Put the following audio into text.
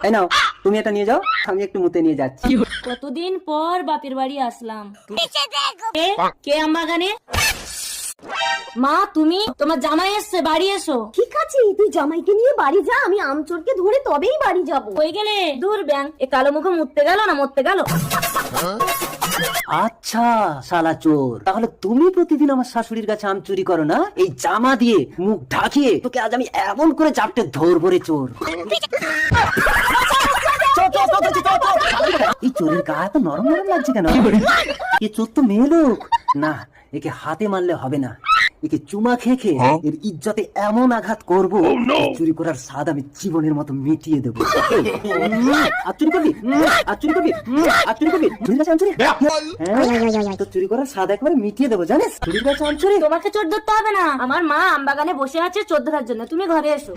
এই নাও তুমি এটা নিয়ে যাও, আমি একটু মুতে নিয়ে যাচ্ছি। কতদিন পর বাপের বাড়ি আসলাম। কে আমবাগানে? মা তুমি, তোমার জামাই এসছে, বাড়ি এসো। ঠিক আছে, তুই জামাইকে নিয়ে বাড়ি যা, আমি আমচোরকে ধরে তবেই বাড়ি যাব। হয়ে গেলে দূর ব্যাং, এ কালো মুখে মুততে গেল না মরতে গেল। আচ্ছা শালা চোর, তাহলে তুমি প্রতিদিন আমার শাশুড়ির কাছে আম চুরি করো না? এই জামা দিয়ে মুখ ঢাকিয়ে তোকে আজ আমি এমন করে চাপটে ধরবো রে চোর। এই চোরের গা এত নরম নরম লাগছে কেন? এ চোর তো মেয়ে লোক না, একে হাতে মারলে হবে না, একে চুমা খেয়ে খেয়ে এর ইজ্জতে এমন আঘাত করবো, চুরি করার স্বাদ আমি জীবনের মতো মিটিয়ে দেবো। আর চুরি করবি, আর চুরি করবি, আর চুরি করবি, চুরির কাছে আম চুরি। হ্যাঁ, তো চুরি করার স্বাদ একবারে মিটিয়ে দেবো, জানিস? চুরির কাছে আম চুরি। তোমাকে চোর ধরতে হবে না, আমার মা আমবাগানে বসে আছে চোর ধরার জন্য, তুমি ঘরে এসো।